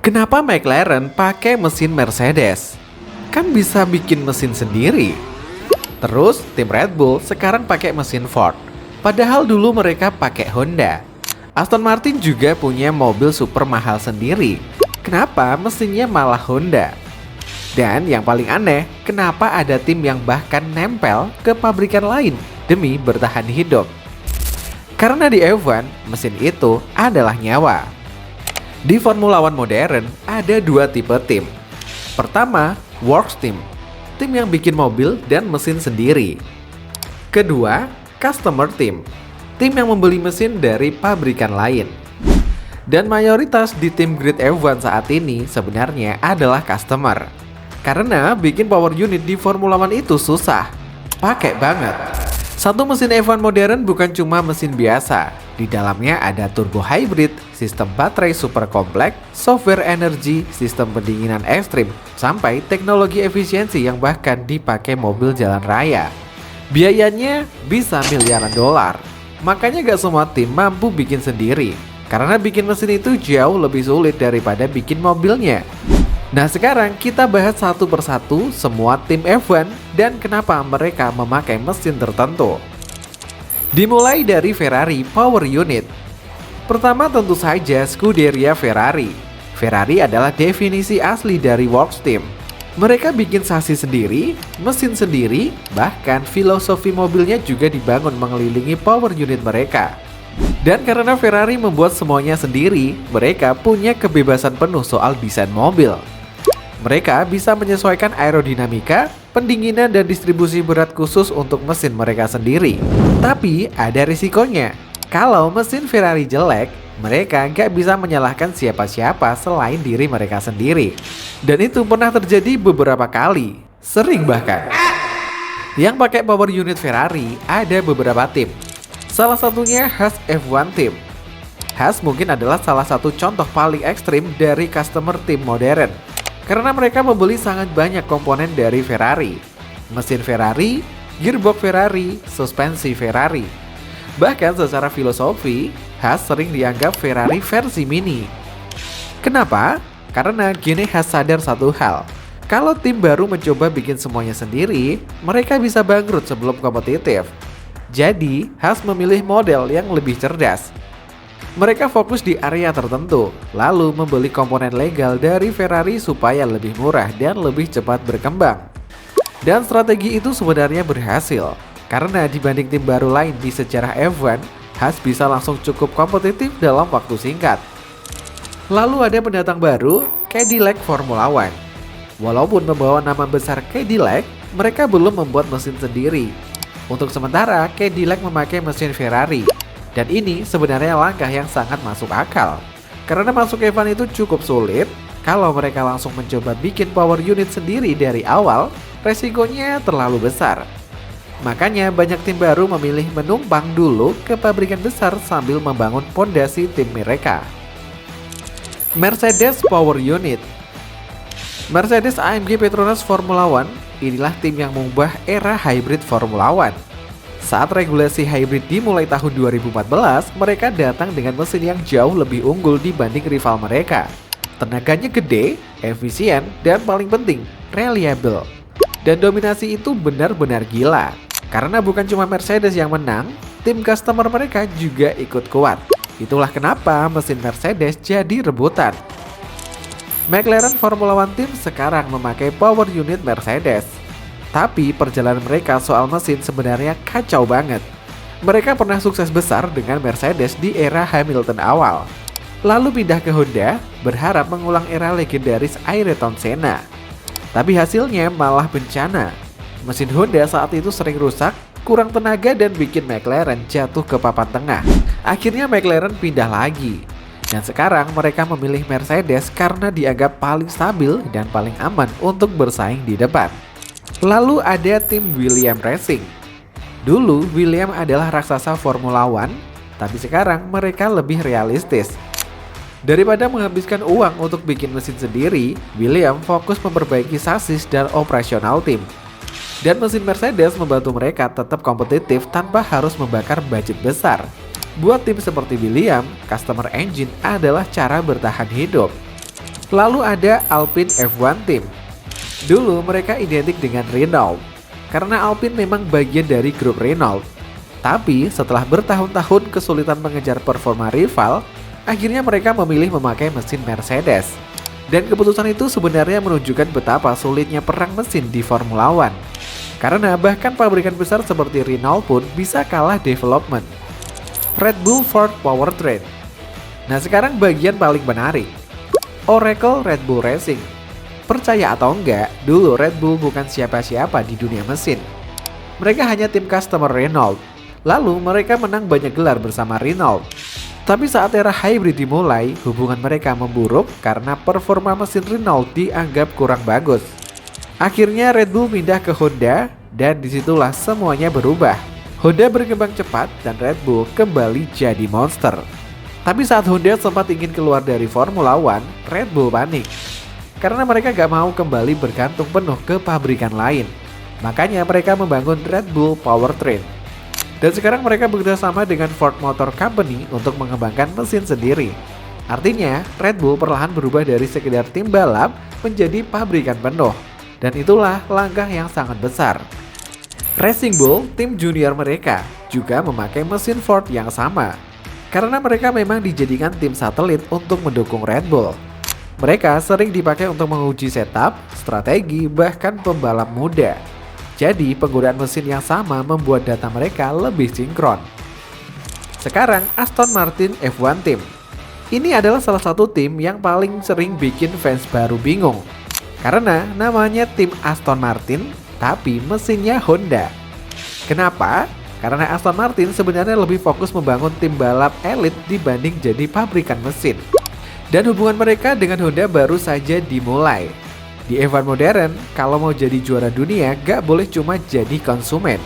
Kenapa McLaren pakai mesin Mercedes? Kan bisa bikin mesin sendiri. Terus tim Red Bull sekarang pakai mesin Ford. Padahal dulu mereka pakai Honda. Aston Martin juga punya mobil super mahal sendiri. Kenapa mesinnya malah Honda? Dan yang paling aneh, kenapa ada tim yang bahkan nempel ke pabrikan lain demi bertahan hidup? Karena di F1, mesin itu adalah nyawa. Di Formula One modern, ada dua tipe tim. Pertama, Works Team, tim yang bikin mobil dan mesin sendiri. Kedua, Customer Team, tim yang membeli mesin dari pabrikan lain. Dan mayoritas di tim grid F1 saat ini sebenarnya adalah customer. Karena bikin power unit di Formula One itu susah, pakai banget. Satu mesin F1 modern bukan cuma mesin biasa. Di dalamnya ada turbo hybrid, sistem baterai super kompleks, software energi, sistem pendinginan ekstrim, sampai teknologi efisiensi yang bahkan dipakai mobil jalan raya. Biayanya bisa miliaran dolar. Makanya gak semua tim mampu bikin sendiri. Karena bikin mesin itu jauh lebih sulit daripada bikin mobilnya. Nah sekarang kita bahas satu persatu semua tim F1 dan kenapa mereka memakai mesin tertentu. Dimulai dari Ferrari Power Unit. Pertama tentu saja Scuderia Ferrari. Ferrari adalah definisi asli dari Works Team. Mereka bikin sasis sendiri, mesin sendiri, bahkan filosofi mobilnya juga dibangun mengelilingi power unit mereka. Dan karena Ferrari membuat semuanya sendiri, mereka punya kebebasan penuh soal desain mobil. Mereka bisa menyesuaikan aerodinamika, pendinginan dan distribusi berat khusus untuk mesin mereka sendiri. Tapi ada risikonya. Kalau mesin Ferrari jelek, mereka nggak bisa menyalahkan siapa-siapa selain diri mereka sendiri. Dan itu pernah terjadi beberapa kali, sering bahkan. Yang pakai power unit Ferrari ada beberapa tim. Salah satunya Haas F1 Team. Haas mungkin adalah salah satu contoh paling ekstrim dari customer team modern. Karena mereka membeli sangat banyak komponen dari Ferrari. Mesin Ferrari, gearbox Ferrari, suspensi Ferrari. Bahkan secara filosofi, Haas sering dianggap Ferrari versi mini. Kenapa? Karena gini Haas sadar satu hal. Kalau tim baru mencoba bikin semuanya sendiri, mereka bisa bangkrut sebelum kompetitif. Jadi, Haas memilih model yang lebih cerdas. Mereka fokus di area tertentu, lalu membeli komponen legal dari Ferrari supaya lebih murah dan lebih cepat berkembang. Dan strategi itu sebenarnya berhasil, karena dibanding tim baru lain di sejarah F1, Haas bisa langsung cukup kompetitif dalam waktu singkat. Lalu ada pendatang baru, Cadillac Formula One. Walaupun membawa nama besar Cadillac, mereka belum membuat mesin sendiri. Untuk sementara, Cadillac memakai mesin Ferrari. Dan ini sebenarnya langkah yang sangat masuk akal. Karena masuk F1 itu cukup sulit, kalau mereka langsung mencoba bikin power unit sendiri dari awal, resikonya terlalu besar. Makanya banyak tim baru memilih menumpang dulu ke pabrikan besar sambil membangun pondasi tim mereka. Mercedes Power Unit. Mercedes AMG Petronas Formula One, inilah tim yang mengubah era hybrid Formula One. Saat regulasi hybrid dimulai tahun 2014, mereka datang dengan mesin yang jauh lebih unggul dibanding rival mereka. Tenaganya gede, efisien, dan paling penting, reliable. Dan dominasi itu benar-benar gila. Karena bukan cuma Mercedes yang menang, tim customer mereka juga ikut kuat. Itulah kenapa mesin Mercedes jadi rebutan. McLaren Formula One Team sekarang memakai power unit Mercedes. Tapi perjalanan mereka soal mesin sebenarnya kacau banget. Mereka pernah sukses besar dengan Mercedes di era Hamilton awal. Lalu pindah ke Honda, berharap mengulang era legendaris Ayrton Senna. Tapi hasilnya malah bencana. Mesin Honda saat itu sering rusak, kurang tenaga dan bikin McLaren jatuh ke papan tengah. Akhirnya McLaren pindah lagi. Dan sekarang mereka memilih Mercedes karena dianggap paling stabil dan paling aman untuk bersaing di depan. Lalu ada tim Williams Racing. Dulu Williams adalah raksasa Formula One, tapi sekarang mereka lebih realistis. Daripada menghabiskan uang untuk bikin mesin sendiri, Williams fokus memperbaiki sasis dan operasional tim. Dan mesin Mercedes membantu mereka tetap kompetitif tanpa harus membakar budget besar. Buat tim seperti Williams, customer engine adalah cara bertahan hidup. Lalu ada Alpine F1 Team. Dulu mereka identik dengan Renault, karena Alpine memang bagian dari grup Renault. Tapi setelah bertahun-tahun kesulitan mengejar performa rival, akhirnya mereka memilih memakai mesin Mercedes. Dan keputusan itu sebenarnya menunjukkan betapa sulitnya perang mesin di Formula One. Karena bahkan pabrikan besar seperti Renault pun bisa kalah development. Red Bull Ford Powertrain. Nah sekarang bagian paling menarik. Oracle Red Bull Racing. Percaya atau enggak, dulu Red Bull bukan siapa-siapa di dunia mesin. Mereka hanya tim customer Renault. Lalu mereka menang banyak gelar bersama Renault. Tapi saat era hybrid dimulai, hubungan mereka memburuk karena performa mesin Renault dianggap kurang bagus. Akhirnya Red Bull pindah ke Honda dan disitulah semuanya berubah. Honda berkembang cepat dan Red Bull kembali jadi monster. Tapi saat Honda sempat ingin keluar dari Formula One, Red Bull panik. Karena mereka gak mau kembali bergantung penuh ke pabrikan lain. Makanya mereka membangun Red Bull Powertrain. Dan sekarang mereka bekerjasama dengan Ford Motor Company untuk mengembangkan mesin sendiri. Artinya, Red Bull perlahan berubah dari sekedar tim balap menjadi pabrikan penuh. Dan itulah langkah yang sangat besar. Racing Bull, tim junior mereka, juga memakai mesin Ford yang sama. Karena mereka memang dijadikan tim satelit untuk mendukung Red Bull. Mereka sering dipakai untuk menguji setup, strategi, bahkan pembalap muda. Jadi penggunaan mesin yang sama membuat data mereka lebih sinkron. Sekarang Aston Martin F1 Team. Ini adalah salah satu tim yang paling sering bikin fans baru bingung. Karena namanya tim Aston Martin, tapi mesinnya Honda. Kenapa? Karena Aston Martin sebenarnya lebih fokus membangun tim balap elit dibanding jadi pabrikan mesin. Dan hubungan mereka dengan Honda baru saja dimulai. Di F1 modern, kalau mau jadi juara dunia, gak boleh cuma jadi konsumen.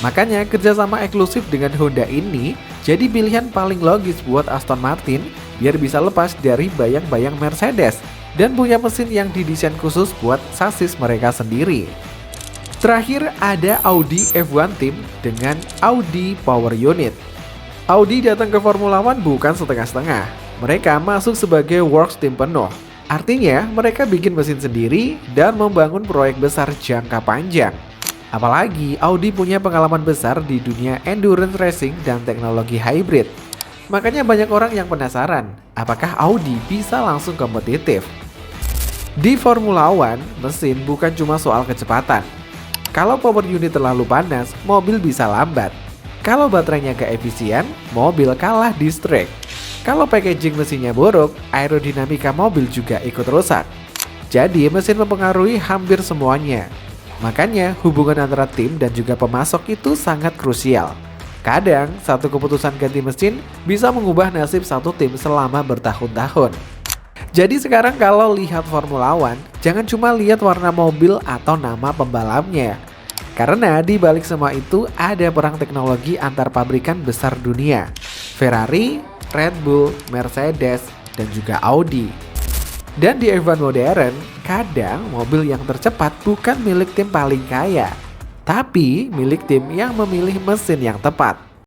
Makanya kerjasama eksklusif dengan Honda ini jadi pilihan paling logis buat Aston Martin biar bisa lepas dari bayang-bayang Mercedes dan punya mesin yang didesain khusus buat sasis mereka sendiri. Terakhir ada Audi F1 Team dengan Audi Power Unit. Audi datang ke Formula One bukan setengah-setengah. Mereka masuk sebagai works team penuh. Artinya, mereka bikin mesin sendiri dan membangun proyek besar jangka panjang. Apalagi, Audi punya pengalaman besar di dunia endurance racing dan teknologi hybrid. Makanya banyak orang yang penasaran, apakah Audi bisa langsung kompetitif? Di Formula One, mesin bukan cuma soal kecepatan. Kalau power unit terlalu panas, mobil bisa lambat. Kalau baterainya gak efisien, mobil kalah di track. Kalau packaging mesinnya buruk, aerodinamika mobil juga ikut rusak. Jadi mesin mempengaruhi hampir semuanya. Makanya hubungan antara tim dan juga pemasok itu sangat krusial. Kadang satu keputusan ganti mesin bisa mengubah nasib satu tim selama bertahun-tahun. Jadi sekarang kalau lihat Formula One, jangan cuma lihat warna mobil atau nama pembalapnya. Karena di balik semua itu ada perang teknologi antar pabrikan besar dunia. Ferrari, Red Bull, Mercedes, dan juga Audi. Dan di F1 modern, kadang mobil yang tercepat bukan milik tim paling kaya, tapi milik tim yang memilih mesin yang tepat.